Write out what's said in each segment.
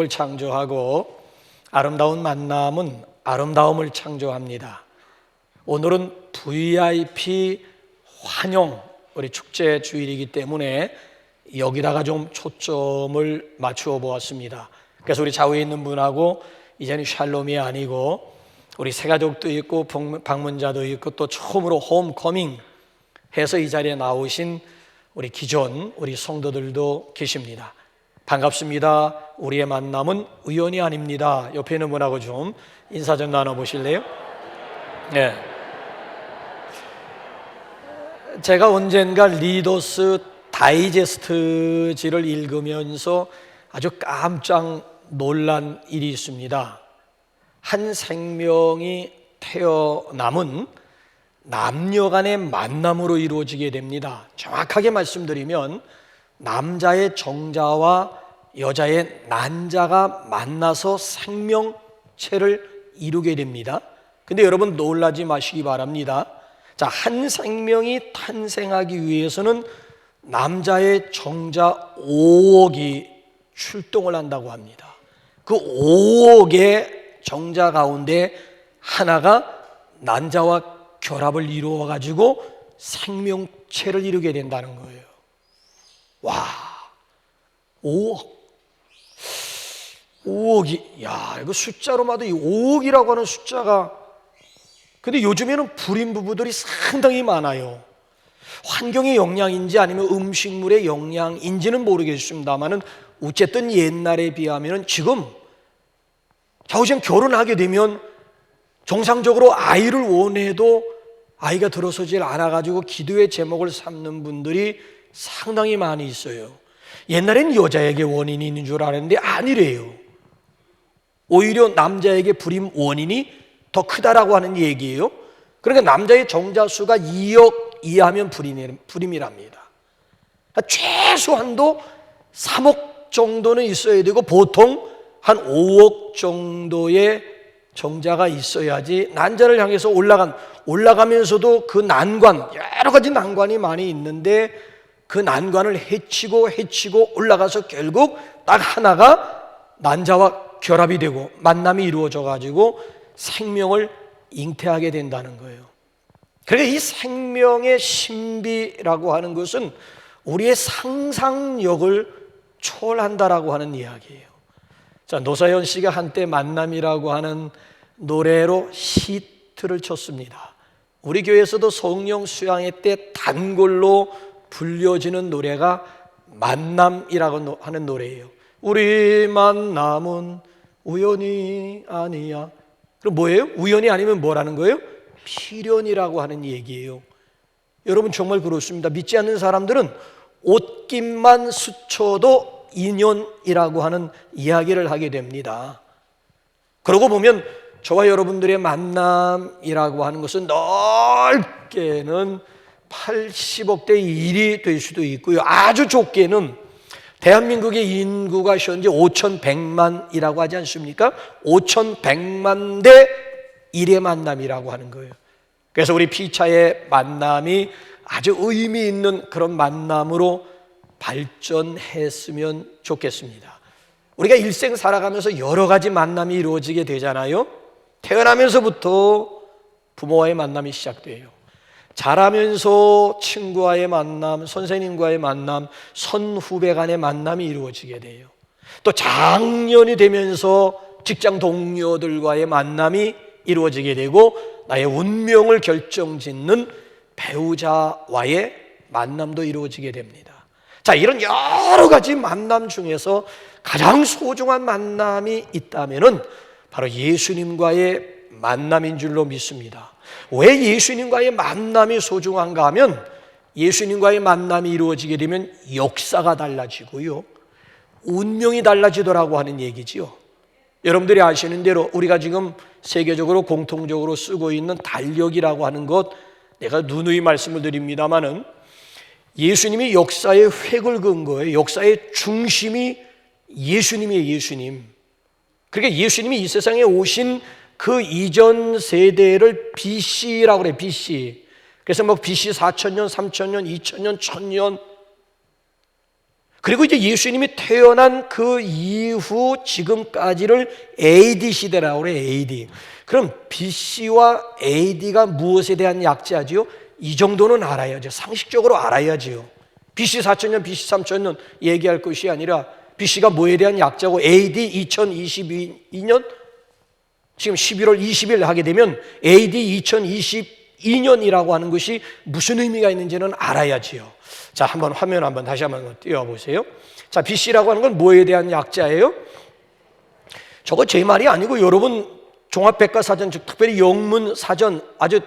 을 창조하고 아름다운 만남은 아름다움을 창조합니다. 오늘은 VIP 환영 우리 축제 주일이기 때문에 여기다가 좀 초점을 맞추어 보았습니다. 그래서 우리 좌우에 있는 분하고 이제는 샬롬이 아니고 우리 새가족도 있고 방문자도 있고 또 처음으로 홈커밍 해서 이 자리에 나오신 우리 기존 우리 성도들도 계십니다. 반갑습니다. 우리의 만남은 우연이 아닙니다. 옆에 있는 분하고 좀 인사 좀 나눠보실래요? 네. 제가 언젠가 리더스 다이제스트지를 읽으면서 아주 깜짝 놀란 일이 있습니다. 한 생명이 태어남은 남녀 간의 만남으로 이루어지게 됩니다. 정확하게 말씀드리면 남자의 정자와 여자의 난자가 만나서 생명체를 이루게 됩니다. 근데 여러분 놀라지 마시기 바랍니다. 자, 한 생명이 탄생하기 위해서는 남자의 정자 5억이 출동을 한다고 합니다. 그 5억의 정자 가운데 하나가 난자와 결합을 이루어 가지고 생명체를 이루게 된다는 거예요. 와, 5억이, 야, 이거 숫자로 봐도 이 5억이라고 하는 숫자가, 근데 요즘에는 불임 부부들이 상당히 많아요. 환경의 영향인지 아니면 음식물의 영향인지는 모르겠습니다만은 어쨌든 옛날에 비하면 지금 자우지간 결혼하게 되면 정상적으로 아이를 원해도 아이가 들어서질 않아가지고 기도의 제목을 삼는 분들이 상당히 많이 있어요. 옛날엔 여자에게 원인이 있는 줄 알았는데 아니래요. 오히려 남자에게 불임 원인이 더 크다라고 하는 얘기예요. 그러니까 남자의 정자 수가 2억 이하면 불임이랍니다. 최소한도 3억 정도는 있어야 되고 보통 한 5억 정도의 정자가 있어야지 난자를 향해서 올라가면서도 그 난관, 여러 가지 난관이 많이 있는데 그 난관을 헤치고 올라가서 결국 딱 하나가 난자와 결합이 되고 만남이 이루어져 가지고 생명을 잉태하게 된다는 거예요. 그러니까 이 생명의 신비라고 하는 것은 우리의 상상력을 초월한다라고 하는 이야기예요. 자, 노사연 씨가 한때 만남이라고 하는 노래로 히트를 쳤습니다. 우리 교회에서도 성령 수양회 때 단골로 불려지는 노래가 만남이라고 하는 노래예요. 우리 만남은 우연이 아니야. 그럼 뭐예요? 우연이 아니면 뭐라는 거예요? 필연이라고 하는 얘기예요. 여러분 정말 그렇습니다. 믿지 않는 사람들은 옷깃만 스쳐도 인연이라고 하는 이야기를 하게 됩니다. 그러고 보면 저와 여러분들의 만남이라고 하는 것은 넓게는 80억 대 1이 될 수도 있고요. 아주 좁게는 대한민국의 인구가 현재 5,100만이라고 하지 않습니까? 5,100만 대 1의 만남이라고 하는 거예요. 그래서 우리 피차의 만남이 아주 의미 있는 그런 만남으로 발전했으면 좋겠습니다. 우리가 일생 살아가면서 여러 가지 만남이 이루어지게 되잖아요. 태어나면서부터 부모와의 만남이 시작돼요. 자라면서 친구와의 만남, 선생님과의 만남, 선후배 간의 만남이 이루어지게 돼요. 또 장년이 되면서 직장 동료들과의 만남이 이루어지게 되고 나의 운명을 결정짓는 배우자와의 만남도 이루어지게 됩니다. 자, 이런 여러 가지 만남 중에서 가장 소중한 만남이 있다면은 바로 예수님과의 만남인 줄로 믿습니다. 왜 예수님과의 만남이 소중한가 하면 예수님과의 만남이 이루어지게 되면 역사가 달라지고요, 운명이 달라지더라고 하는 얘기지요. 여러분들이 아시는 대로 우리가 지금 세계적으로 공통적으로 쓰고 있는 달력이라고 하는 것, 내가 누누이 말씀을 드립니다마는 예수님이 역사의 획을 그은 거예요. 역사의 중심이 예수님이에요. 예수님. 그러니까 예수님이 이 세상에 오신 그 이전 세대를 BC라고 그래요. BC. 그래서 뭐 BC 4,000년, 3,000년, 2,000년, 1,000년 그리고 이제 예수님이 태어난 그 이후 지금까지를 AD 시대라고 그래요. AD. 그럼 BC와 AD가 무엇에 대한 약자지요? 이 정도는 알아야죠. 상식적으로 알아야지요. BC 4,000년, BC 3,000년 얘기할 것이 아니라 BC가 뭐에 대한 약자고 AD 2022년 지금 11월 20일 하게 되면 AD 2022년이라고 하는 것이 무슨 의미가 있는지는 알아야지요. 자, 한번 화면 다시 한번 띄워보세요. 자, BC라고 하는 건 뭐에 대한 약자예요? 저거 제 말이 아니고 여러분 종합백과사전, 즉 특별히 영문사전, 아주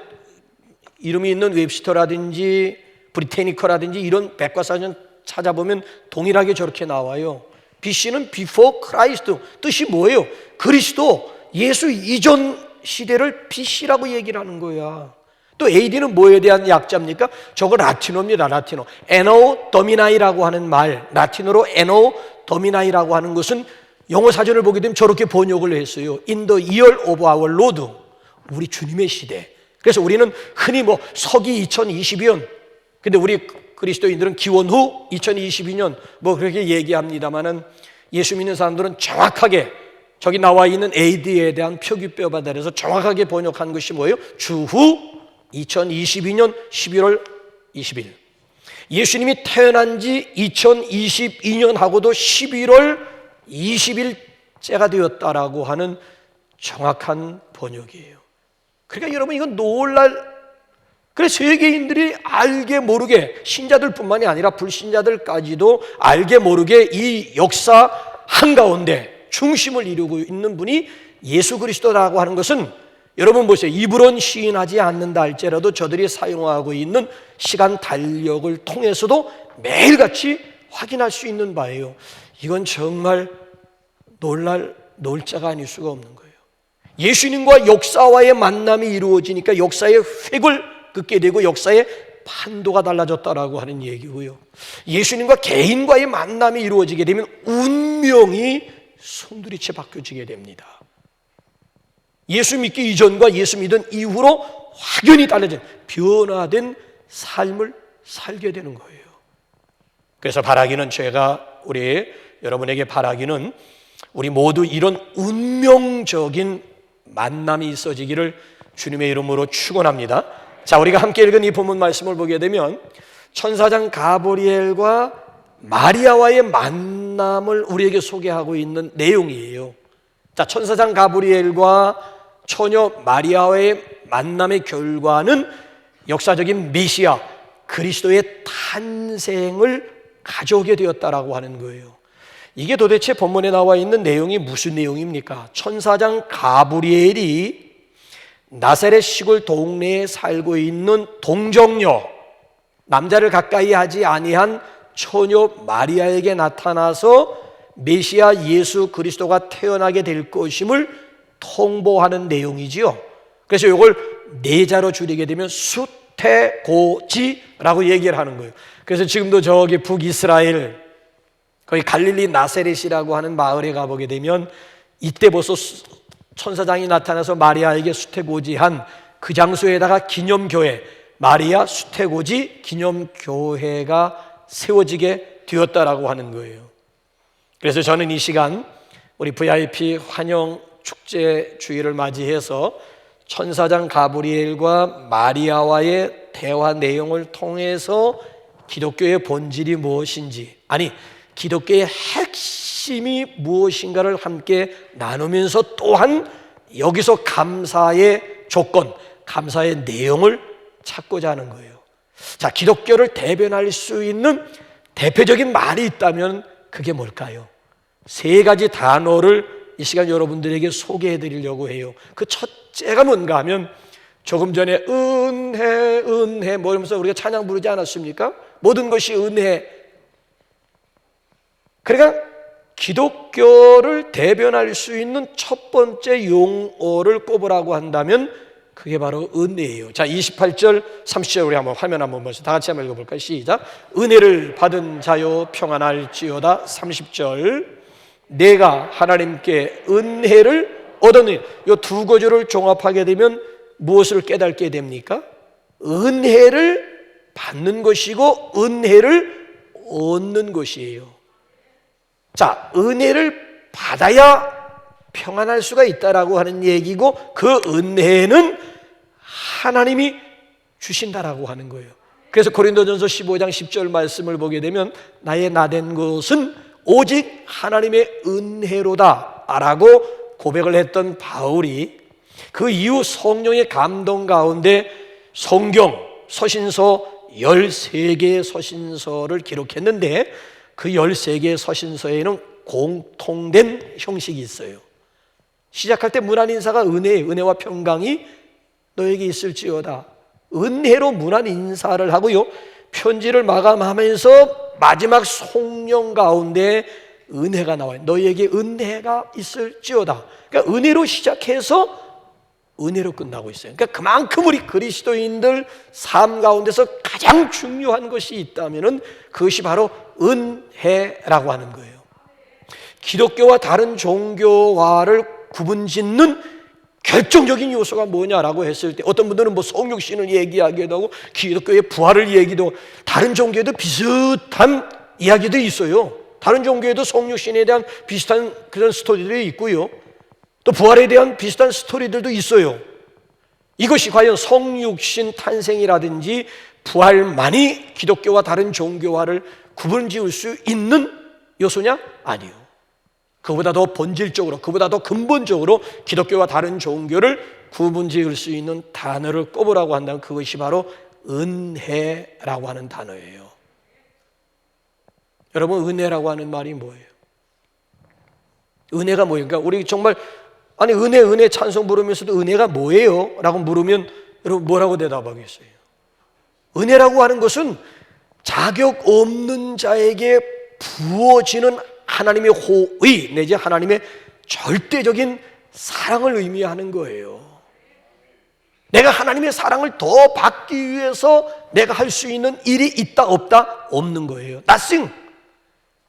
이름이 있는 웹스터라든지 브리테니커라든지 이런 백과사전 찾아보면 동일하게 저렇게 나와요. BC는 Before Christ, 뜻이 뭐예요? 그리스도, 예수 이전 시대를 BC라고 얘기를 하는 거야. 또 AD는 뭐에 대한 약자입니까? 저거 라틴어입니다. 라틴어. Anno Domin이라고 하는 말, 라틴어로 Anno Domin이라고 하는 것은 영어 사전을 보게 되면 저렇게 번역을 했어요. In the year of our Lord, 우리 주님의 시대. 그래서 우리는 흔히 뭐 서기 2022년, 근데 우리 그리스도인들은 기원 후 2022년 뭐 그렇게 얘기합니다만은 예수 믿는 사람들은 정확하게 저기 나와 있는 AD에 대한 표기뼈 받아서 정확하게 번역한 것이 뭐예요? 주후 2022년 11월 20일. 예수님이 태어난 지 2022년하고도 11월 20일째가 되었다라고 하는 정확한 번역이에요. 그러니까 여러분 이건 그래서 세계인들이 알게 모르게, 신자들뿐만이 아니라 불신자들까지도 알게 모르게 이 역사 한가운데 중심을 이루고 있는 분이 예수 그리스도라고 하는 것은, 여러분 보세요. 입으론 시인하지 않는다 할지라도 저들이 사용하고 있는 시간 달력을 통해서도 매일같이 확인할 수 있는 바예요. 이건 정말 놀 자가 아닐 수가 없는 거예요. 예수님과 역사와의 만남이 이루어지니까 역사의 획을 긋게 되고 역사의 판도가 달라졌다라고 하는 얘기고요. 예수님과 개인과의 만남이 이루어지게 되면 운명이 송두리째 바뀌어지게 됩니다. 예수 믿기 이전과 예수 믿은 이후로 확연히 달라진 변화된 삶을 살게 되는 거예요. 그래서 바라기는, 제가 여러분에게 바라기는 우리 모두 이런 운명적인 만남이 있어지기를 주님의 이름으로 축원합니다. 자, 우리가 함께 읽은 이 본문 말씀을 보게 되면 천사장 가브리엘과 마리아와의 만남을 우리에게 소개하고 있는 내용이에요. 자, 천사장 가브리엘과 처녀 마리아와의 만남의 결과는 역사적인 메시아 그리스도의 탄생을 가져오게 되었다라고 하는 거예요. 이게 도대체 본문에 나와 있는 내용이 무슨 내용입니까? 천사장 가브리엘이 나사렛 시골 동네에 살고 있는 동정녀, 남자를 가까이 하지 아니한 처녀 마리아에게 나타나서 메시아 예수 그리스도가 태어나게 될 것임을 통보하는 내용이지요. 그래서 이걸 네자로 줄이게 되면 수태고지라고 얘기를 하는 거예요. 그래서 지금도 저기 북이스라엘 거기 갈릴리 나세렛이라고 하는 마을에 가보게 되면 이때 벌써 천사장이 나타나서 마리아에게 수태고지한 그 장소에다가 기념교회, 마리아 수태고지 기념교회가 세워지게 되었다라고 하는 거예요. 그래서 저는 이 시간 우리 VIP 환영 축제 주일을 맞이해서 천사장 가브리엘과 마리아와의 대화 내용을 통해서 기독교의 본질이 무엇인지, 아니 기독교의 핵심이 무엇인가를 함께 나누면서 또한 여기서 감사의 조건, 감사의 내용을 찾고자 하는 거예요. 자, 기독교를 대변할 수 있는 대표적인 말이 있다면 그게 뭘까요? 세 가지 단어를 이 시간 여러분들에게 소개해 드리려고 해요. 그 첫째가 뭔가 하면 조금 전에 은혜 뭐 이러면서 우리가 찬양 부르지 않았습니까? 모든 것이 은혜. 그러니까 기독교를 대변할 수 있는 첫 번째 용어를 꼽으라고 한다면 그게 바로 은혜예요. 자, 28절 30절 우리 한번 화면 한번 보면서 다 같이 한번 읽어볼까요? 시작. 은혜를 받은 자요 평안할지어다. 30절 내가 하나님께 은혜를 얻었느니, 이 두 구절을 종합하게 되면 무엇을 깨닫게 됩니까? 은혜를 받는 것이고 은혜를 얻는 것이에요. 자, 은혜를 받아야 평안할 수가 있다라고 하는 얘기고, 그 은혜는 하나님이 주신다라고 하는 거예요. 그래서 고린도전서 15장 10절 말씀을 보게 되면 나의 나된 것은 오직 하나님의 은혜로다 라고 고백을 했던 바울이 그 이후 성령의 감동 가운데 성경 서신서 13개의 서신서를 기록했는데, 그 13개의 서신서에는 공통된 형식이 있어요. 시작할 때 문안 인사가 은혜와 평강이 너에게 있을지어다. 은혜로 문안 인사를 하고요, 편지를 마감하면서 마지막 송령 가운데 은혜가 나와요. 너에게 은혜가 있을지어다. 그러니까 은혜로 시작해서 은혜로 끝나고 있어요. 그러니까 그만큼 우리 그리스도인들 삶 가운데서 가장 중요한 것이 있다면 그것이 바로 은혜라고 하는 거예요. 기독교와 다른 종교와를 구분짓는 결정적인 요소가 뭐냐라고 했을 때, 어떤 분들은 뭐 성육신을 얘기하기도 하고 기독교의 부활을 얘기도 하고, 다른 종교에도 비슷한 이야기들이 있어요. 다른 종교에도 성육신에 대한 비슷한 그런 스토리들이 있고요, 또 부활에 대한 비슷한 스토리들도 있어요. 이것이 과연 성육신 탄생이라든지 부활만이 기독교와 다른 종교와를 구분지을 수 있는 요소냐? 아니요. 그보다 더 본질적으로, 그보다 더 근본적으로 기독교와 다른 종교를 구분지을 수 있는 단어를 꼽으라고 한다면 그것이 바로 은혜라고 하는 단어예요. 여러분, 은혜라고 하는 말이 뭐예요? 은혜가 뭐예요? 그러니까 우리 정말 은혜 찬송 부르면서도 은혜가 뭐예요? 라고 물으면 여러분 뭐라고 대답하겠어요? 은혜라고 하는 것은 자격 없는 자에게 부어지는 하나님의 호의 내지 하나님의 절대적인 사랑을 의미하는 거예요. 내가 하나님의 사랑을 더 받기 위해서 내가 할 수 있는 일이 있다 없다? 없는 거예요. nothing.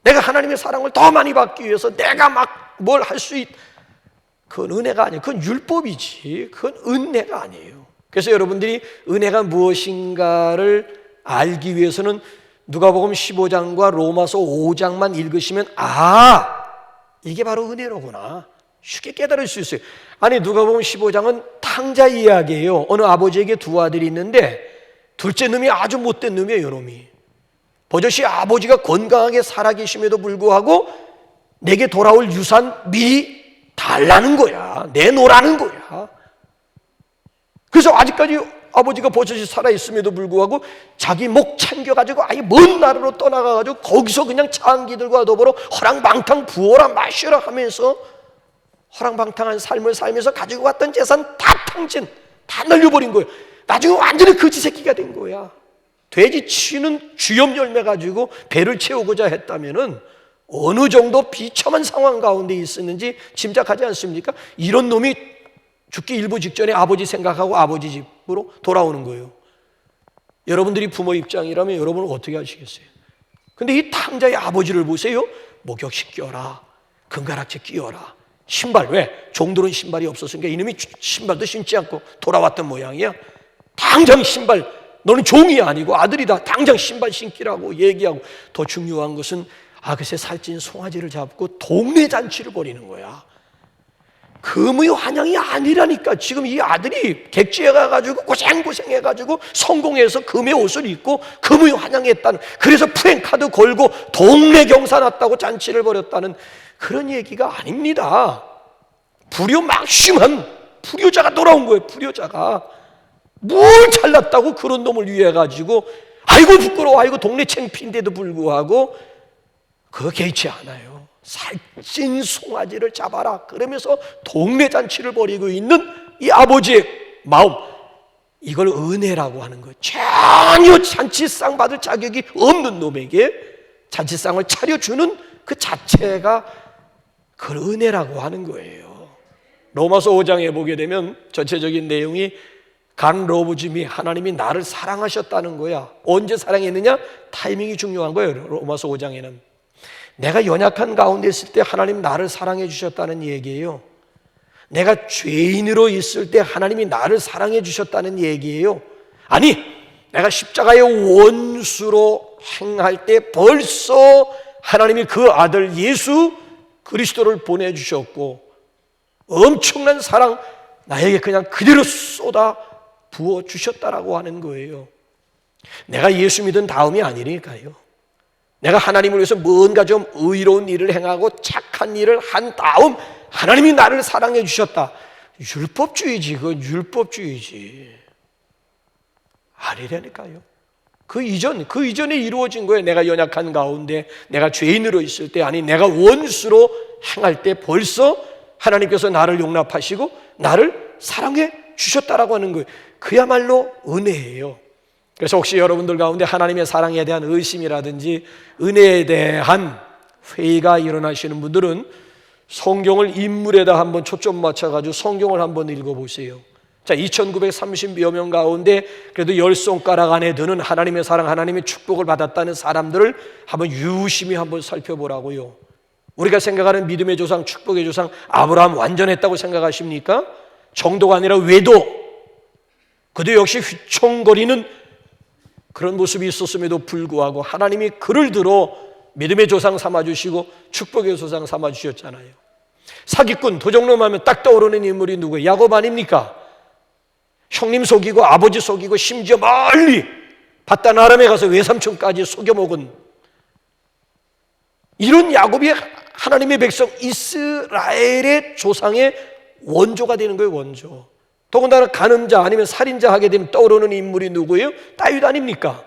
내가 하나님의 사랑을 더 많이 받기 위해서 내가 막 뭘 할 수 그건 은혜가 아니에요. 그건 율법이지. 그건 은혜가 아니에요. 그래서 여러분들이 은혜가 무엇인가를 알기 위해서는 누가복음 15장과 로마서 5장만 읽으시면 이게 바로 은혜로구나 쉽게 깨달을 수 있어요. 누가복음 15장은 탕자 이야기예요. 어느 아버지에게 두 아들이 있는데 둘째 놈이 아주 못된 놈이에요. 놈이 버젓이 아버지가 건강하게 살아계심에도 불구하고 내게 돌아올 유산 미리 달라는 거야. 내놓으라는 거야. 그래서 아직까지 아버지가 버젓이 살아있음에도 불구하고 자기 목 챙겨가지고 아예 먼 나라로 떠나가가지고 거기서 그냥 장기들과 더불어 허랑방탕 부어라 마셔라 하면서 허랑방탕한 삶을 살면서 가지고 왔던 재산 다 탕진, 다 날려버린 거예요. 나중에 완전히 거지 새끼가 된 거야. 돼지 치는 주염 열매 가지고 배를 채우고자 했다면은 어느 정도 비참한 상황 가운데 있었는지 짐작하지 않습니까? 이런 놈이 죽기 일부 직전에 아버지 생각하고 아버지 집으로 돌아오는 거예요. 여러분들이 부모 입장이라면 여러분은 어떻게 하시겠어요? 근데 이 탕자의 아버지를 보세요. 목욕식 끼워라, 금가락지 끼워라, 신발, 왜? 종들은 신발이 없었으니까 이놈이 신발도 신지 않고 돌아왔던 모양이야. 당장 신발, 너는 종이 아니고 아들이다, 당장 신발 신기라고 얘기하고, 더 중요한 것은 글쎄 살찐 송아지를 잡고 동네 잔치를 벌이는 거야. 금의 환영이 아니라니까. 지금 이 아들이 객지에 가가지고 고생해가지고 성공해서 금의 옷을 입고 금의 환영했다는, 그래서 프랭카드 걸고 동네 경사 났다고 잔치를 벌였다는 그런 얘기가 아닙니다. 불효 막심한 불효자가 돌아온 거예요. 불효자가 뭘 잘났다고 그런 놈을 위해 가지고 아이고 부끄러워, 아이고 동네 창피인데도 불구하고 그거 개의치 않아요. 살찐 송아지를 잡아라 그러면서 동네 잔치를 벌이고 있는 이 아버지의 마음, 이걸 은혜라고 하는 거예요. 전혀 잔치상 받을 자격이 없는 놈에게 잔치상을 차려주는 그 자체가 그걸 은혜라고 하는 거예요. 로마서 5장에 보게 되면 전체적인 내용이 간 러브짐이 하나님이 나를 사랑하셨다는 거야. 언제 사랑했느냐? 타이밍이 중요한 거예요. 로마서 5장에는 내가 연약한 가운데 있을 때 하나님 나를 사랑해 주셨다는 얘기예요. 내가 죄인으로 있을 때 하나님이 나를 사랑해 주셨다는 얘기예요. 내가 십자가의 원수로 행할 때 벌써 하나님이 그 아들 예수 그리스도를 보내주셨고 엄청난 사랑 나에게 그냥 그대로 쏟아 부어주셨다라고 하는 거예요. 내가 예수 믿은 다음이 아니니까요. 내가 하나님을 위해서 뭔가 좀 의로운 일을 행하고 착한 일을 한 다음 하나님이 나를 사랑해 주셨다. 율법주의지. 그건 율법주의지. 아니라니까요. 그 이전에 이루어진 거예요. 내가 연약한 가운데, 내가 죄인으로 있을 때, 아니 내가 원수로 행할 때 벌써 하나님께서 나를 용납하시고 나를 사랑해 주셨다라고 하는 거예요. 그야말로 은혜예요. 그래서 혹시 여러분들 가운데 하나님의 사랑에 대한 의심이라든지 은혜에 대한 회의가 일어나시는 분들은 성경을 인물에다 한번 초점 맞춰가지고 성경을 한번 읽어보세요. 자, 2930여 명 가운데 그래도 10손가락 안에 드는 하나님의 사랑, 하나님의 축복을 받았다는 사람들을 한번 유심히 한번 살펴보라고요. 우리가 생각하는 믿음의 조상, 축복의 조상 아브라함 완전했다고 생각하십니까? 정도가 아니라 외도, 그도 역시 휘청거리는 그런 모습이 있었음에도 불구하고 하나님이 그를 들어 믿음의 조상 삼아주시고 축복의 조상 삼아주셨잖아요. 사기꾼, 도적놈 하면 딱 떠오르는 인물이 누구예요? 야곱 아닙니까? 형님 속이고 아버지 속이고 심지어 멀리 바단 아람에 가서 외삼촌까지 속여먹은 이런 야곱이 하나님의 백성 이스라엘의 조상의 원조가 되는 거예요. 원조. 더군다나 간음자 아니면 살인자 하게 되면 떠오르는 인물이 누구예요? 다윗 아닙니까?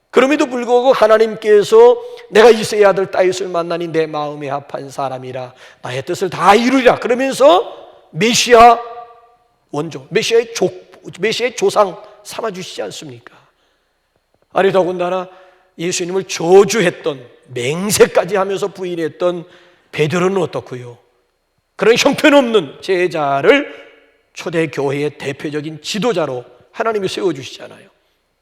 그럼에도 불구하고 하나님께서 내가 이새의 아들 다윗을 만나니 내 마음에 합한 사람이라 나의 뜻을 다 이루리라 그러면서 메시아 원조, 메시아의 조상 삼아주시지 않습니까? 아니 더군다나 예수님을 저주했던, 맹세까지 하면서 부인했던 베드로는 어떻고요? 그런 형편없는 제자를 초대교회의 대표적인 지도자로 하나님이 세워주시잖아요.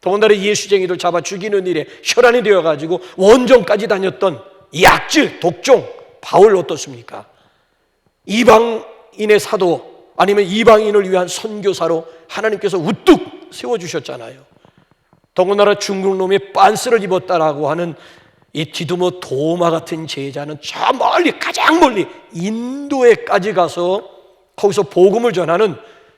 더군다나 예수쟁이들 잡아 죽이는 일에 혈안이 되어가지고 원정까지 다녔던 약질, 독종 바울 어떻습니까? 이방인의 사도 아니면 이방인을 위한 선교사로 하나님께서 우뚝 세워주셨잖아요. 더군다나 중국놈이 빤스를 입었다라고 하는 이 디두모 도마 같은 제자는 저 멀리, 가장 멀리 인도에까지 가서 거기서 복음을 전하는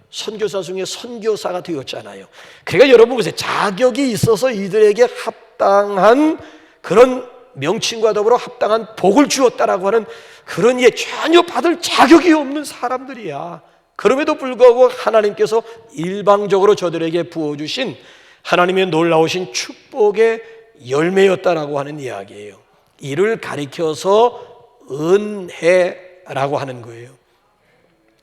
선교사 중에 선교사가 되었잖아요. 그러니까 여러분 보세요. 자격이 있어서 이들에게 합당한 그런 명칭과 더불어 합당한 복을 주었다라고 하는 그런 예 전혀 받을 자격이 없는 사람들이야. 그럼에도 불구하고 하나님께서 일방적으로 저들에게 부어주신 하나님의 놀라우신 축복의 열매였다라고 하는 이야기예요. 이를 가리켜서 은혜라고 하는 거예요.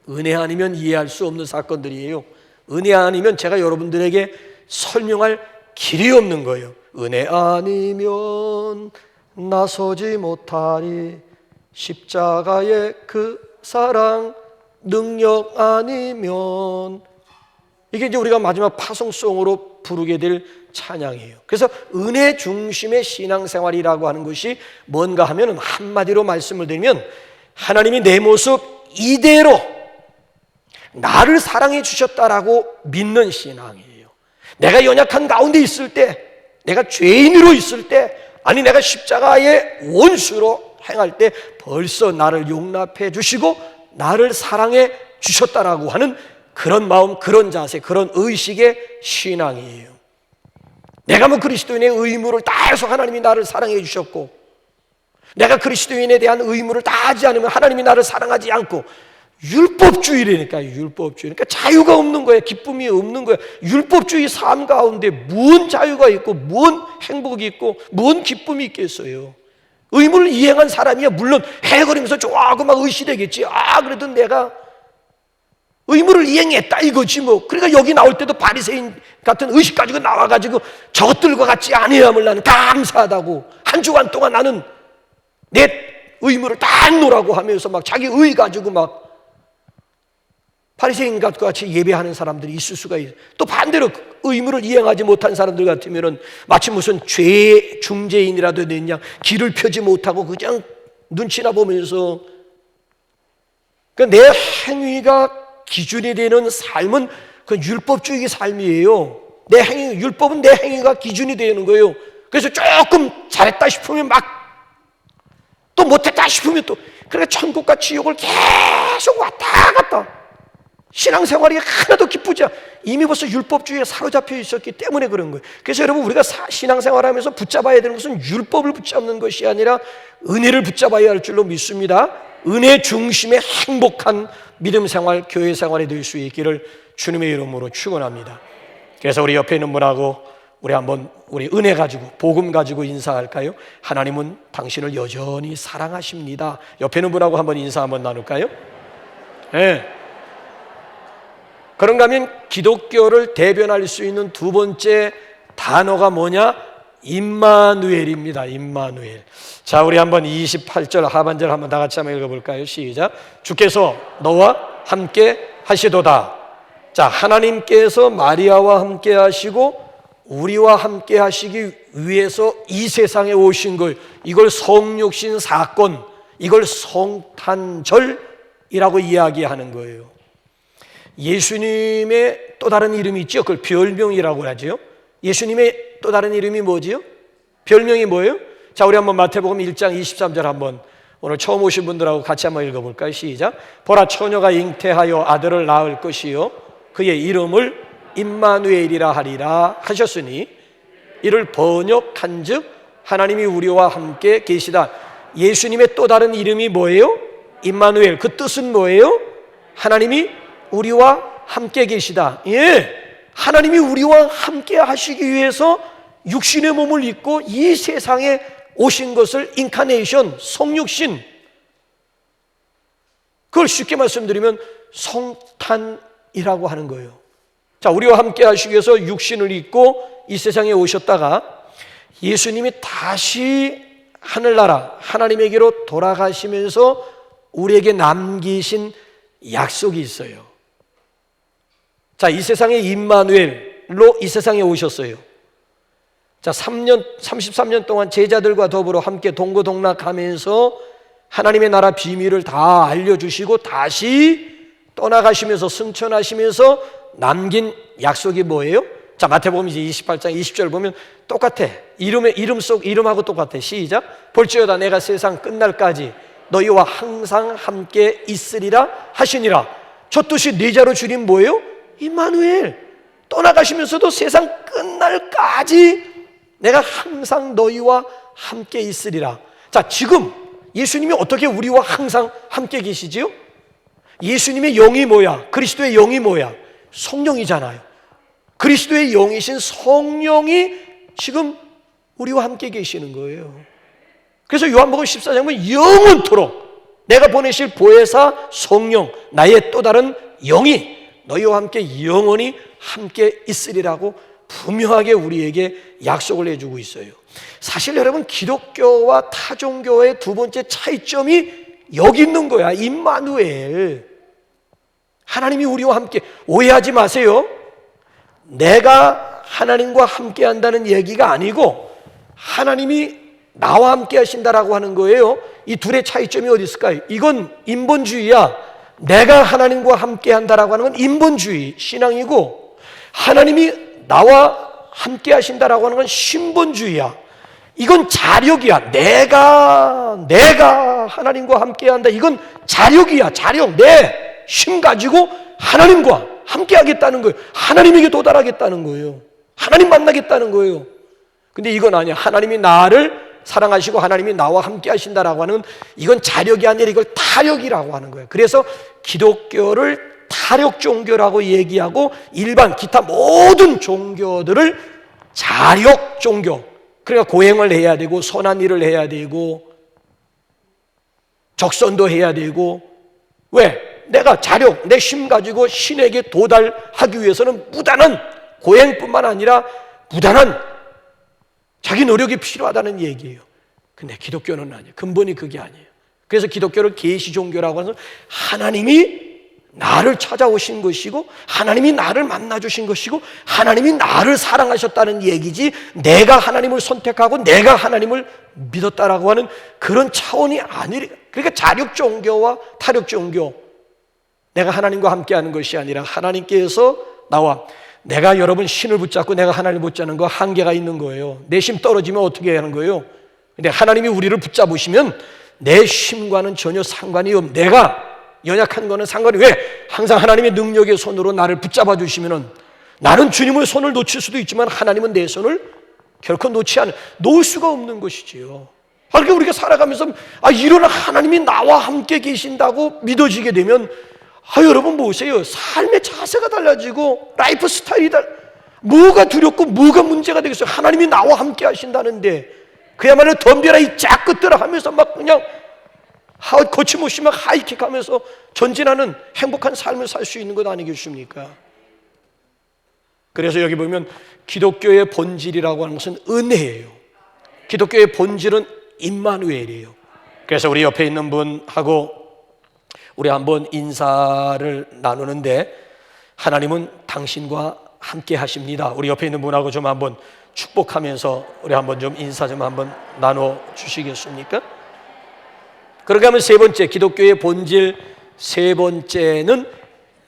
은혜 아니면 이해할 수 없는 사건들이에요. 은혜 아니면 제가 여러분들에게 설명할 길이 없는 거예요. 은혜 아니면 나서지 못하리 십자가의 그 사랑 능력 아니면 이게 이제 우리가 마지막 파송송으로 부르게 될 찬양이에요. 그래서 은혜 중심의 신앙생활이라고 하는 것이 뭔가 하면 한마디로 말씀을 드리면 하나님이 내 모습 이대로 나를 사랑해 주셨다라고 믿는 신앙이에요. 내가 연약한 가운데 있을 때, 내가 죄인으로 있을 때, 아니 내가 십자가의 원수로 행할 때 벌써 나를 용납해 주시고 나를 사랑해 주셨다라고 하는 그런 마음, 그런 자세, 그런 의식의 신앙이에요. 내가 뭐 그리스도인의 의무를 다해서 하나님이 나를 사랑해 주셨고 내가 그리스도인에 대한 의무를 다하지 않으면 하나님이 나를 사랑하지 않고 율법주의라니까. 율법주의. 그러니까 자유가 없는 거예요. 기쁨이 없는 거예요. 율법주의 삶 가운데 무슨 자유가 있고 무슨 행복이 있고 무슨 기쁨이 있겠어요. 의무를 이행한 사람이야 물론 해거리면서 좋아하고 막 의시되겠지. 아 그래도 내가 의무를 이행했다 이거지 뭐. 그러니까 여기 나올 때도 바리새인 같은 의식 가지고 나와가지고 저것들과 같지 아니함을 나는 감사하다고 한 주간 동안 나는 내 의무를 다 놓으라고 하면서 막 자기 의 가지고 막 바리새인과 같이 예배하는 사람들이 있을 수가 있어요. 또 반대로 의무를 이행하지 못한 사람들 같으면은 마치 무슨 죄 중재인이라도 됐냐 길을 펴지 못하고 그냥 눈치나 보면서 그러니까 내 행위가 기준이 되는 삶은 그 율법주의 삶이에요. 내 행위, 율법은 내 행위가 기준이 되는 거예요. 그래서 조금 잘했다 싶으면 막 또 못했다 싶으면 또 그러니까 천국과 지옥을 계속 왔다 갔다. 신앙생활이 하나도 기쁘지 않아. 이미 벌써 율법주의에 사로잡혀 있었기 때문에 그런 거예요. 그래서 여러분 우리가 신앙생활하면서 붙잡아야 되는 것은 율법을 붙잡는 것이 아니라 은혜를 붙잡아야 할 줄로 믿습니다. 은혜 중심의 행복한 믿음 생활, 교회 생활이 될 수 있기를 주님의 이름으로 축원합니다. 그래서 우리 옆에 있는 분하고 우리 은혜 가지고 복음 가지고 인사할까요? 하나님은 당신을 여전히 사랑하십니다. 옆에 있는 분하고 한번 인사 한번 나눌까요? 네. 그런가 하면 기독교를 대변할 수 있는 두 번째 단어가 뭐냐? 임마누엘입니다. 임마누엘. 자, 우리 한번 28절 하반절 한번 다 같이 한번 읽어볼까요? 시작. 주께서 너와 함께 하시도다. 자, 하나님께서 마리아와 함께 하시고 우리와 함께 하시기 위해서 이 세상에 오신 걸, 이걸 성육신 사건, 이걸 성탄절이라고 이야기하는 거예요. 예수님의 또 다른 이름이 있죠. 그걸 별명이라고 하죠. 예수님의 또 다른 이름이 뭐지요? 별명이 뭐예요? 자, 우리 한번 마태복음 1장 23절 한번 오늘 처음 오신 분들하고 같이 한번 읽어볼까요? 시작. 보라, 처녀가 잉태하여 아들을 낳을 것이요 그의 이름을 임마누엘이라 하리라 하셨으니 이를 번역한즉 하나님이 우리와 함께 계시다. 예수님의 또 다른 이름이 뭐예요? 임마누엘. 그 뜻은 뭐예요? 하나님이 우리와 함께 계시다. 예, 하나님이 우리와 함께 하시기 위해서 육신의 몸을 입고 이 세상에 오신 것을 인카네이션, 성육신, 그걸 쉽게 말씀드리면 성탄이라고 하는 거예요. 자, 우리와 함께 하시기 위해서 육신을 입고 이 세상에 오셨다가 예수님이 다시 하늘나라 하나님에게로 돌아가시면서 우리에게 남기신 약속이 있어요. 자, 이 세상에 임마누엘로 이 세상에 오셨어요. 자, 33년 동안 제자들과 더불어 함께 동고동락하면서 하나님의 나라 비밀을 다 알려주시고 다시 떠나가시면서 승천하시면서 남긴 약속이 뭐예요? 자, 마태복음 28장 20절 보면 똑같아. 이름하고 똑같아. 시작. 볼지어다 내가 세상 끝날까지 너희와 항상 함께 있으리라 하시니라. 저 뜻이 네 자로 줄인 뭐예요? 임마누엘. 떠나가시면서도 세상 끝날까지 내가 항상 너희와 함께 있으리라. 자, 지금 예수님이 어떻게 우리와 항상 함께 계시지요? 예수님의 영이 뭐야? 그리스도의 영이 뭐야? 성령이잖아요. 그리스도의 영이신 성령이 지금 우리와 함께 계시는 거예요. 그래서 요한복음 14장 보면 영원토록 내가 보내실 보혜사 성령, 나의 또 다른 영이 너희와 함께 영원히 함께 있으리라고 분명하게 우리에게 약속을 해주고 있어요. 사실 여러분, 기독교와 타종교의 두 번째 차이점이 여기 있는 거야. 임마누엘. 하나님이 우리와 함께. 오해하지 마세요. 내가 하나님과 함께 한다는 얘기가 아니고 하나님이 나와 함께 하신다라고 하는 거예요. 이 둘의 차이점이 어디 있을까요? 이건 인본주의야. 내가 하나님과 함께 한다라고 하는 건 인본주의 신앙이고, 하나님이 나와 함께 하신다라고 하는 건 신본주의야. 이건 자력이야. 내가 하나님과 함께 한다. 이건 자력이야. 자력. 내 힘 가지고 하나님과 함께 하겠다는 거예요. 하나님에게 도달하겠다는 거예요. 하나님 만나겠다는 거예요. 근데 이건 아니야. 하나님이 나를 사랑하시고 하나님이 나와 함께 하신다라고 하는, 이건 자력이 아니라 이걸 타력이라고 하는 거예요. 그래서 기독교를 타력 종교라고 얘기하고 일반 기타 모든 종교들을 자력 종교, 그러니까 고행을 해야 되고 선한 일을 해야 되고 적선도 해야 되고, 왜? 내가 자력, 내 힘 가지고 신에게 도달하기 위해서는 무단한 고행뿐만 아니라 무단한 자기 노력이 필요하다는 얘기예요. 근데 기독교는 아니에요. 근본이 그게 아니에요. 그래서 기독교를 계시 종교라고 해서 하나님이 나를 찾아오신 것이고 하나님이 나를 만나주신 것이고 하나님이 나를 사랑하셨다는 얘기지, 내가 하나님을 선택하고 내가 하나님을 믿었다라고 하는 그런 차원이 아니래. 그러니까 자력 종교와 타력 종교, 내가 하나님과 함께하는 것이 아니라 하나님께서 나와, 내가 여러분 신을 붙잡고 내가 하나님을 붙잡는 거 한계가 있는 거예요. 내 힘 떨어지면 어떻게 하는 거예요? 근데 하나님이 우리를 붙잡으시면 내 힘과는 전혀 상관이 없. 내가 연약한 거는 상관이 왜? 항상 하나님의 능력의 손으로 나를 붙잡아 주시면은 나는 주님의 손을 놓칠 수도 있지만 하나님은 내 손을 결코 놓을 수가 없는 것이지요. 그러니까 우리가 살아가면서 이런 하나님이 나와 함께 계신다고 믿어지게 되면 여러분 보세요. 삶의 자세가 달라지고 라이프 스타일이 뭐가 두렵고 뭐가 문제가 되겠어요? 하나님이 나와 함께 하신다는데 그야말로 덤벼라 이 짝끝들아 하면서 막 그냥 거침없이 막 하이킥하면서 전진하는 행복한 삶을 살 수 있는 것 아니겠습니까? 그래서 여기 보면 기독교의 본질이라고 하는 것은 은혜예요. 기독교의 본질은 임마누엘이에요. 그래서 우리 옆에 있는 분하고 우리 한번 인사를 나누는데 하나님은 당신과 함께 하십니다. 우리 옆에 있는 분하고 좀 한번 축복하면서 우리 한번 좀 인사 좀 한번 나눠 주시겠습니까? 그렇게 하면 세 번째, 기독교의 본질 세 번째는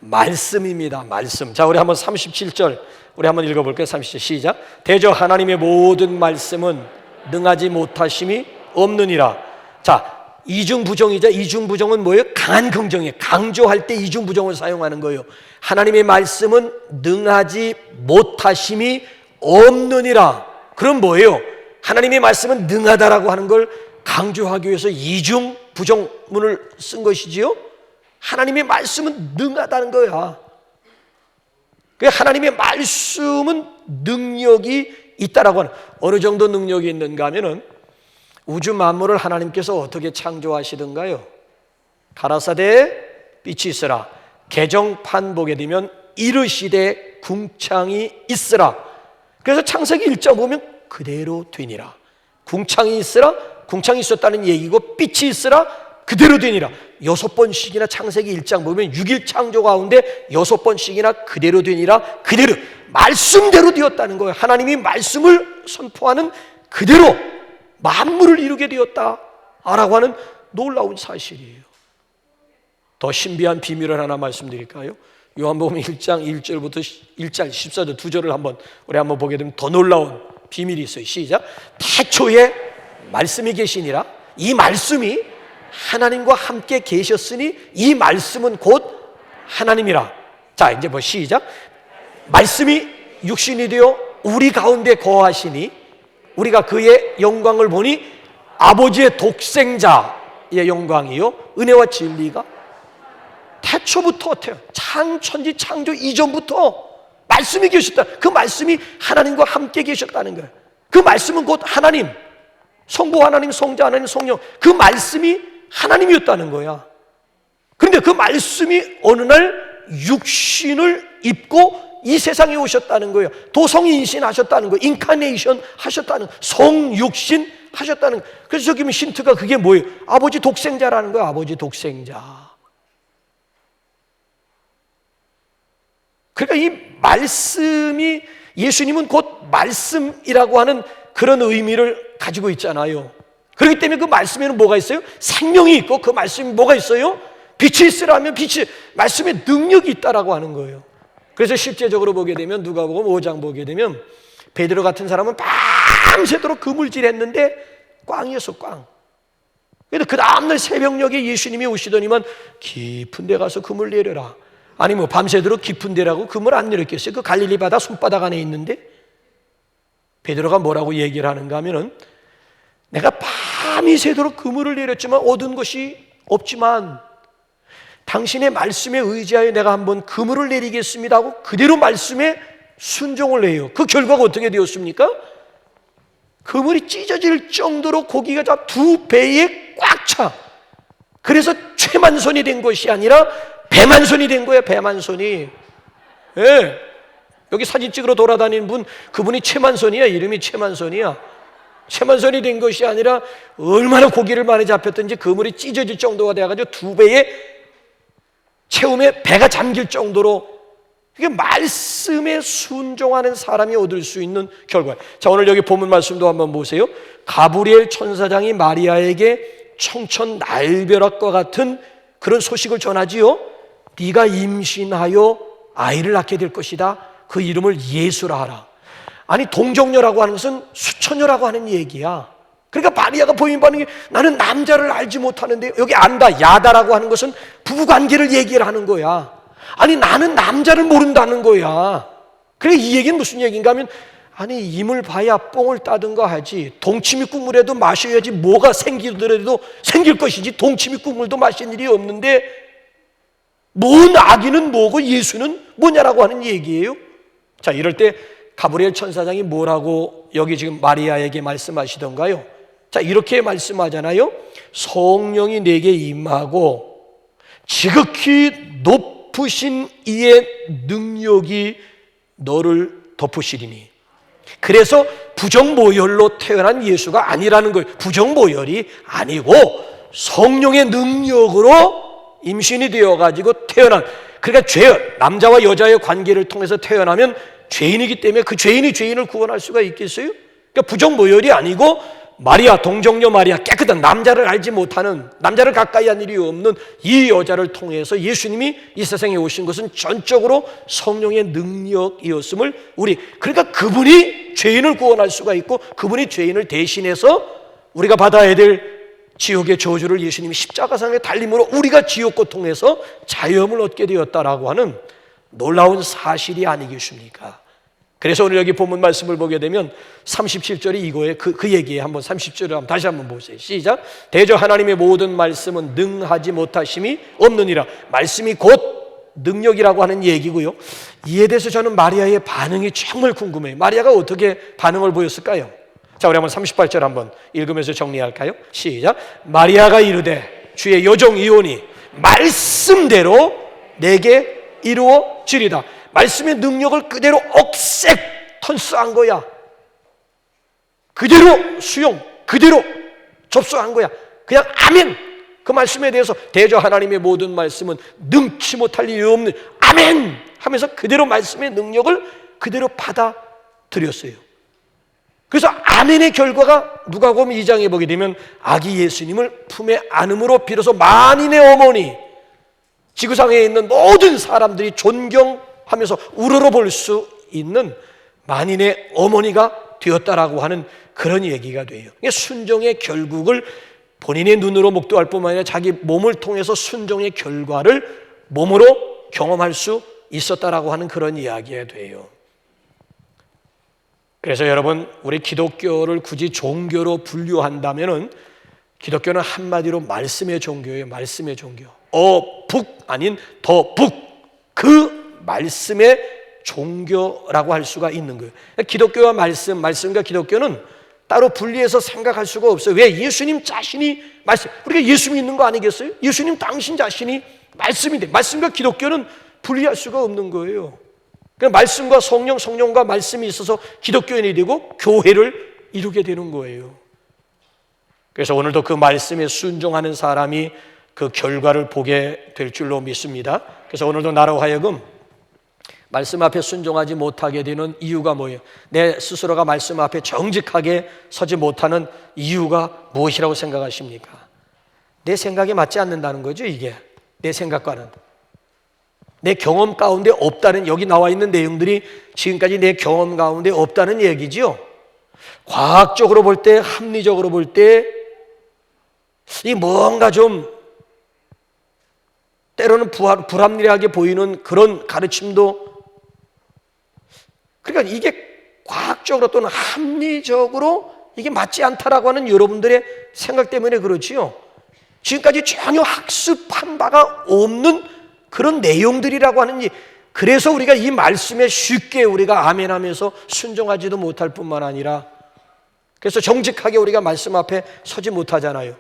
말씀입니다. 말씀. 자, 우리 한번 37절 우리 한번 읽어볼게요. 37절 시작. 대저 하나님의 모든 말씀은 능하지 못하심이 없느니라. 자, 이중부정이자 이중부정은 뭐예요? 강한 긍정이에요. 강조할 때 이중부정을 사용하는 거예요. 하나님의 말씀은 능하지 못하심이 없느니라. 그럼 뭐예요? 하나님의 말씀은 능하다라고 하는 걸 강조하기 위해서 이중부정문을 쓴 것이지요. 하나님의 말씀은 능하다는 거야. 하나님의 말씀은 능력이 있다라고 하는, 어느 정도 능력이 있는가 하면은 우주 만물을 하나님께서 어떻게 창조하시던가요? 가라사대 빛이 있으라. 개정판 보게 되면 이르시되 궁창이 있으라. 그래서 창세기 1장 보면 그대로 되니라. 궁창이 있으라, 궁창이 있었다는 얘기고 빛이 있으라, 그대로 되니라. 6번씩이나 창세기 1장 보면 6일 창조 가운데 6번씩이나 그대로 되니라, 그대로 말씀대로 되었다는 거예요. 하나님이 말씀을 선포하는 그대로 만물을 이루게 되었다라고 하는 놀라운 사실이에요. 더 신비한 비밀을 하나 말씀드릴까요? 요한복음 1장 1절부터 1장 14절 2절을 우리 한번 보게 되면 더 놀라운 비밀이 있어요. 시작. 태초에 말씀이 계시니라. 이 말씀이 하나님과 함께 계셨으니 이 말씀은 곧 하나님이라. 자, 이제 시작. 말씀이 육신이 되어 우리 가운데 거하시니 우리가 그의 영광을 보니 아버지의 독생자의 영광이요 은혜와 진리가 태초부터 천지 창조 이전부터 말씀이 계셨다. 그 말씀이 하나님과 함께 계셨다는 거예요. 그 말씀은 곧 하나님, 성부 하나님, 성자 하나님, 성령, 그 말씀이 하나님이었다는 거야. 그런데 그 말씀이 어느 날 육신을 입고 이 세상에 오셨다는 거예요. 도성인신 하셨다는 거예요. 인카네이션 하셨다는 거예요. 성육신 하셨다는 거예요. 그래서 저기 힌트가 그게 뭐예요? 아버지 독생자라는 거예요. 아버지 독생자. 그러니까 이 말씀이, 예수님은 곧 말씀이라고 하는 그런 의미를 가지고 있잖아요. 그렇기 때문에 그 말씀에는 뭐가 있어요? 생명이 있고 그 말씀이 뭐가 있어요? 빛이 있으라면 말씀에 능력이 있다라고 하는 거예요. 그래서 실제적으로 보게 되면 누가복음 5장 보게 되면 베드로 같은 사람은 밤새도록 그물질했는데 꽝이었어, 꽝. 그래서 그 다음날 새벽녘에 예수님이 오시더니만 깊은 데 가서 그물 내려라. 아니 밤새도록 깊은 데라고 그물 안 내렸겠어요? 그 갈릴리 바다 손바닥 안에 있는데. 베드로가 뭐라고 얘기를 하는가 하면은 내가 밤이 새도록 그물을 내렸지만 얻은 것이 없지만 당신의 말씀에 의지하여 내가 한번 그물을 내리겠습니다 하고 그대로 말씀에 순종을 해요. 그 결과가 어떻게 되었습니까? 그물이 찢어질 정도로 고기가 다 2배에 꽉 차. 그래서 최만손이 된 것이 아니라 배만손이 된 거예요. 배만손이. 예. 여기 사진 찍으러 돌아다니는 분, 그분이 최만손이야. 이름이 최만손이야. 최만손이 된 것이 아니라 얼마나 고기를 많이 잡혔든지 그물이 찢어질 정도가 돼가지고 2배의 채움에 배가 잠길 정도로, 이게 말씀에 순종하는 사람이 얻을 수 있는 결과예요. 자, 오늘 여기 본문 말씀도 한번 보세요. 가브리엘 천사장이 마리아에게 청천 날벼락과 같은 그런 소식을 전하지요. 네가 임신하여 아이를 낳게 될 것이다. 그 이름을 예수라 하라. 아니 동정녀라고 하는 것은 수처녀라고 하는 얘기야. 그러니까 마리아가 보인 반응이 나는 남자를 알지 못하는데, 여기 안다, 야다라고 하는 것은 부부관계를 얘기를 하는 거야. 아니 나는 남자를 모른다는 거야. 그러니까 이 얘기는 무슨 얘기인가 하면, 아니 임을 봐야 뽕을 따든가 하지, 동치미 국물에도 마셔야지 뭐가 생기더라도 생길 것이지 동치미 국물도 마신 일이 없는데 뭔 아기는 뭐고 예수는 뭐냐라고 하는 얘기예요. 자, 이럴 때 가브리엘 천사장이 뭐라고 여기 지금 마리아에게 말씀하시던가요? 자, 이렇게 말씀하잖아요. 성령이 내게 임하고 지극히 높으신 이의 능력이 너를 덮으시리니. 그래서 부정모혈로 태어난 예수가 아니라는 거예요. 부정모혈이 아니고 성령의 능력으로 임신이 되어가지고 태어난, 그러니까 남자와 여자의 관계를 통해서 태어나면 죄인이기 때문에 그 죄인이 죄인을 구원할 수가 있겠어요? 그러니까 부정모혈이 아니고 마리아, 동정녀 마리아, 깨끗한 남자를 알지 못하는, 남자를 가까이 한 일이 없는 이 여자를 통해서 예수님이 이 세상에 오신 것은 전적으로 성령의 능력이었음을 그러니까 그분이 죄인을 구원할 수가 있고 그분이 죄인을 대신해서 우리가 받아야 될 지옥의 저주를 예수님이 십자가상에 달림으로 우리가 지옥 고통에서 자유함을 얻게 되었다라고 하는 놀라운 사실이 아니겠습니까? 그래서 오늘 여기 본문 말씀을 보게 되면 37절이 이거에 그 얘기에 한번 30절을 다시 한번 보세요. 시작. 대저 하나님의 모든 말씀은 능하지 못하심이 없느니라. 말씀이 곧 능력이라고 하는 얘기고요. 이에 대해서 저는 마리아의 반응이 정말 궁금해요. 마리아가 어떻게 반응을 보였을까요? 자, 우리 한번 38절 한번 읽으면서 정리할까요? 시작. 마리아가 이르되 주의 여종 이오니 말씀대로 내게 이루어지리다. 말씀의 능력을 그대로 억색 턴스한 거야. 그대로 수용, 그대로 접수한 거야. 그냥 아멘. 그 말씀에 대해서 대저 하나님의 모든 말씀은 능치 못할 일이 없는 아멘 하면서 그대로 말씀의 능력을 그대로 받아들였어요. 그래서 아멘의 결과가 누가복음 2장에 보게 되면 아기 예수님을 품에 안음으로 비로소 만인의 어머니, 지구상에 있는 모든 사람들이 존경하면서 우러러볼 수 있는 만인의 어머니가 되었다라고 하는 그런 얘기가 돼요. 순종의 결국을 본인의 눈으로 목도할 뿐만 아니라 자기 몸을 통해서 순종의 결과를 몸으로 경험할 수 있었다라고 하는 그런 이야기가 돼요. 그래서 여러분, 우리 기독교를 굳이 종교로 분류한다면은 기독교는 한마디로 말씀의 종교예요. 말씀의 종교. 북 아닌 더북, 그 말씀의 종교라고 할 수가 있는 거예요. 기독교와 말씀과 기독교는 따로 분리해서 생각할 수가 없어요. 왜? 예수님 자신이 말씀, 우리가 예수 믿는 거 아니겠어요? 예수님 당신 자신이 말씀인데 말씀과 기독교는 분리할 수가 없는 거예요. 그러니까 말씀과 성령과 말씀이 있어서 기독교인이 되고 교회를 이루게 되는 거예요. 그래서 오늘도 그 말씀에 순종하는 사람이 그 결과를 보게 될 줄로 믿습니다. 그래서 오늘도 나로 하여금 말씀 앞에 순종하지 못하게 되는 이유가 뭐예요? 내 스스로가 말씀 앞에 정직하게 서지 못하는 이유가 무엇이라고 생각하십니까? 내 생각에 맞지 않는다는 거죠. 이게 내 생각과는 내 경험 가운데 없다는, 여기 나와 있는 내용들이 지금까지 내 경험 가운데 없다는 얘기지요. 과학적으로 볼 때, 합리적으로 볼 때 이 뭔가 좀 때로는 불합리하게 보이는 그런 가르침도, 그러니까 이게 과학적으로 또는 합리적으로 이게 맞지 않다라고 하는 여러분들의 생각 때문에 그렇지요. 지금까지 전혀 학습한 바가 없는 그런 내용들이라고 하는, 그래서 우리가 이 말씀에 쉽게 우리가 아멘하면서 순종하지도 못할 뿐만 아니라 그래서 정직하게 우리가 말씀 앞에 서지 못하잖아요.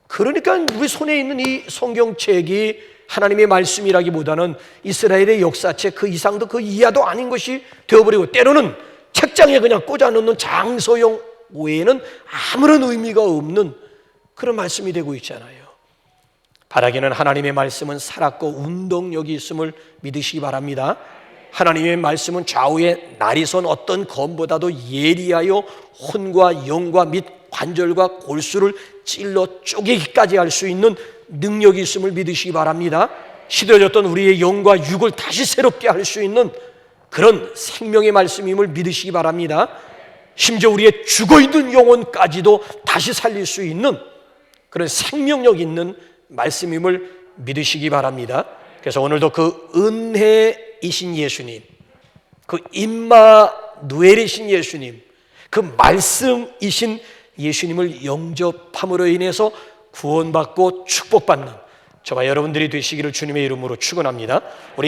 그러니까 우리 손에 있는 이 성경책이 하나님의 말씀이라기보다는 이스라엘의 역사책 그 이상도 그 이하도 아닌 것이 되어버리고, 때로는 책장에 그냥 꽂아놓는 장서용 외에는 아무런 의미가 없는 그런 말씀이 되고 있잖아요. 바라기는 하나님의 말씀은 살았고 운동력이 있음을 믿으시기 바랍니다. 하나님의 말씀은 좌우에 날이 선 어떤 검보다도 예리하여 혼과 영과 및 관절과 골수를 찔러 쪼개기까지 할 수 있는 능력이 있음을 믿으시기 바랍니다. 시들어졌던 우리의 영과 육을 다시 새롭게 할 수 있는 그런 생명의 말씀임을 믿으시기 바랍니다. 심지어 우리의 죽어있는 영혼까지도 다시 살릴 수 있는 그런 생명력 있는 말씀임을 믿으시기 바랍니다. 그래서 오늘도 그 은혜이신 예수님, 그 임마누엘이신 예수님, 그 말씀이신 예수님을 영접함으로 인해서 구원받고 축복받는 저와 여러분들이 되시기를 주님의 이름으로 축원합니다. 우리